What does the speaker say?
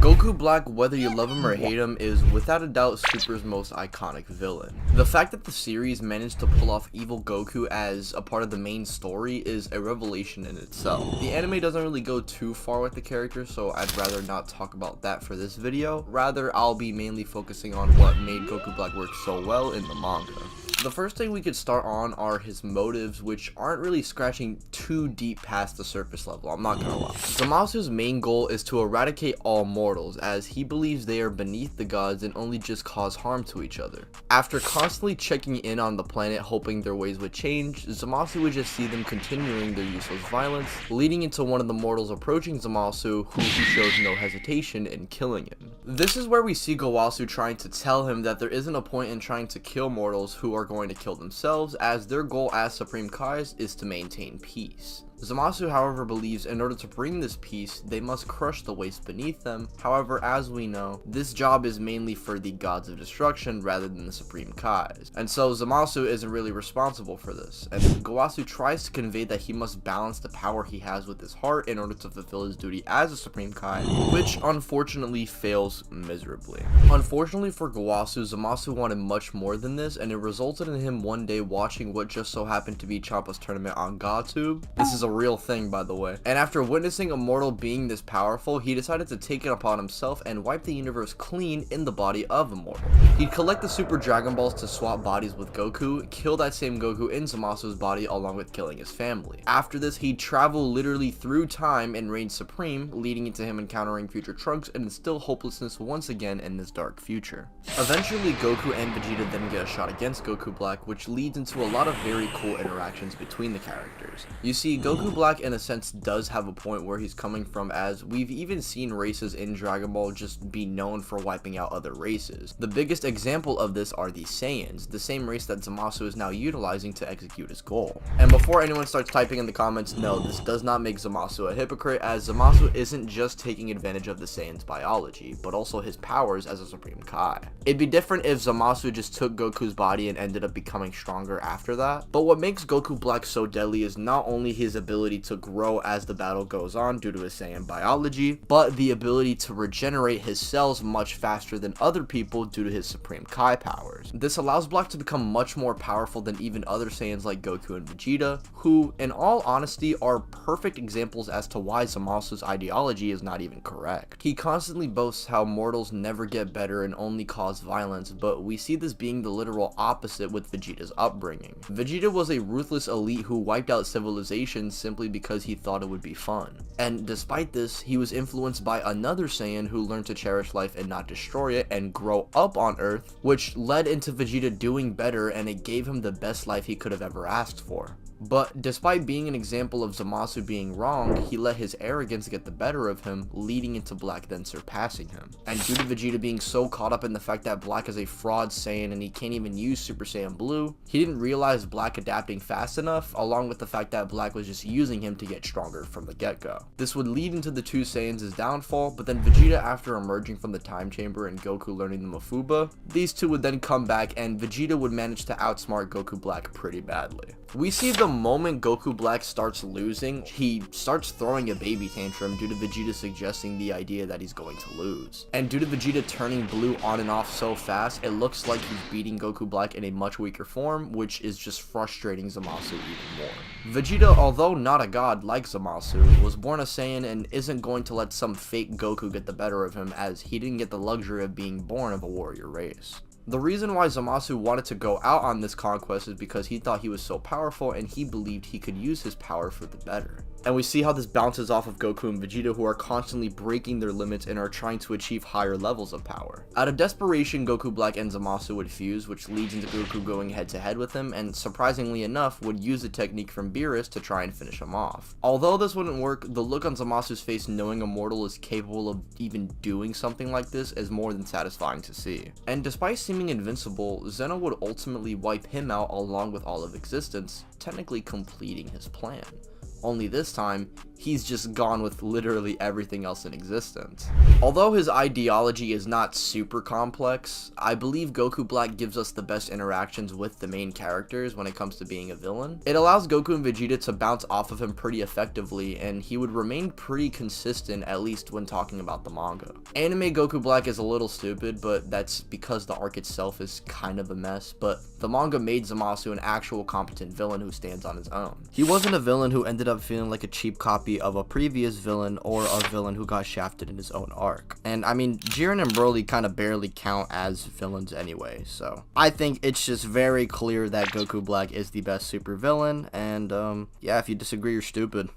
Goku Black, whether you love him or hate him, is without a doubt Super's most iconic villain. The fact that the series managed to pull off Evil Goku as a part of the main story is a revelation in itself. The anime doesn't really go too far with the character, so I'd rather not talk about that for this video. Rather, I'll be mainly focusing on what made Goku Black work so well in the manga. The first thing we could start on are his motives, which aren't really scratching too deep past the surface level, I'm not gonna lie. Zamasu's main goal is to eradicate all mortals, as he believes they are beneath the gods and only just cause harm to each other. After constantly checking in on the planet hoping their ways would change, Zamasu would just see them continuing their useless violence, leading into one of the mortals approaching Zamasu, who he shows no hesitation in killing him. This is where we see Gowasu trying to tell him that there isn't a point in trying to kill mortals who are going to kill themselves, as their goal as Supreme Kais is to maintain peace. Zamasu, however, believes in order to bring this peace, they must crush the waste beneath them. However, as we know, this job is mainly for the gods of destruction rather than the Supreme Kais, and so Zamasu isn't really responsible for this, and Gowasu tries to convey that he must balance the power he has with his heart in order to fulfill his duty as a Supreme Kai, which unfortunately fails miserably. Unfortunately for Gowasu, Zamasu wanted much more than this, and it resulted in him one day watching what just so happened to be Champa's tournament on GodTube. This is a real thing, by the way, and after witnessing a mortal being this powerful, he decided to take it upon himself and wipe the universe clean in the body of a mortal. He'd collect the Super Dragon Balls to swap bodies with Goku, kill that same Goku in Zamasu's body along with killing his family. After this, he'd travel literally through time and reign supreme, leading into him encountering future Trunks and instill hopelessness once again in this dark future. Eventually, Goku and Vegeta then get a shot against Goku Black, which leads into a lot of very cool interactions between the characters. You see, Goku Black in a sense does have a point where he's coming from, as we've even seen races in Dragon Ball just be known for wiping out other races. The biggest example of this are the Saiyans, the same race that Zamasu is now utilizing to execute his goal. And before anyone starts typing in the comments, no, this does not make Zamasu a hypocrite, as Zamasu isn't just taking advantage of the Saiyans' biology, but also his powers as a Supreme Kai. It'd be different if Zamasu just took Goku's body and ended up becoming stronger after that, but what makes Goku Black so deadly is not only his ability to grow as the battle goes on due to his Saiyan biology, but the ability to regenerate his cells much faster than other people due to his Supreme Kai powers. This allows Black to become much more powerful than even other Saiyans like Goku and Vegeta, who, in all honesty, are perfect examples as to why Zamasu's ideology is not even correct. He constantly boasts how mortals never get better and only cause violence, but we see this being the literal opposite with Vegeta's upbringing. Vegeta was a ruthless elite who wiped out civilizations simply because he thought it would be fun. And despite this, he was influenced by another Saiyan who learned to cherish life and not destroy it and grow up on Earth, which led into Vegeta doing better, and it gave him the best life he could have ever asked for. But despite being an example of Zamasu being wrong, he let his arrogance get the better of him, leading into Black then surpassing him. And due to Vegeta being so caught up in the fact that Black is a fraud Saiyan and he can't even use Super Saiyan Blue, he didn't realize Black adapting fast enough, along with the fact that Black was just using him to get stronger from the get-go. This would lead into the two Saiyans' downfall, but then Vegeta, after emerging from the time chamber and Goku learning the Mafuba, these two would then come back and Vegeta would manage to outsmart Goku Black pretty badly. We see the moment Goku Black starts losing, he starts throwing a baby tantrum due to Vegeta suggesting the idea that he's going to lose. And due to Vegeta turning blue on and off so fast, it looks like he's beating Goku Black in a much weaker form, which is just frustrating Zamasu even more. Vegeta, although not a god like Zamasu, was born a Saiyan and isn't going to let some fake Goku get the better of him, as he didn't get the luxury of being born of a warrior race. The reason why Zamasu wanted to go out on this conquest is because he thought he was so powerful and he believed he could use his power for the better. And we see how this bounces off of Goku and Vegeta, who are constantly breaking their limits and are trying to achieve higher levels of power. Out of desperation, Goku Black and Zamasu would fuse, which leads into Goku going head to head with him, and surprisingly enough, would use the technique from Beerus to try and finish him off. Although this wouldn't work, the look on Zamasu's face knowing a mortal is capable of even doing something like this is more than satisfying to see. And despite seeming invincible, Zeno would ultimately wipe him out along with all of existence, technically completing his plan. only this time, he's just gone with literally everything else in existence. Although his ideology is not super complex, I believe Goku Black gives us the best interactions with the main characters when it comes to being a villain. It allows Goku and Vegeta to bounce off of him pretty effectively, and he would remain pretty consistent, at least when talking about the manga. Anime Goku Black is a little stupid, but that's because the arc itself is kind of a mess, but the manga made Zamasu an actual competent villain who stands on his own. He wasn't a villain who ended up feeling like a cheap copy of a previous villain or a villain who got shafted in his own arc. And I mean, Jiren and Broly kind of barely count as villains anyway, so I think it's just very clear that Goku Black is the best super villain, and yeah, if you disagree, you're stupid.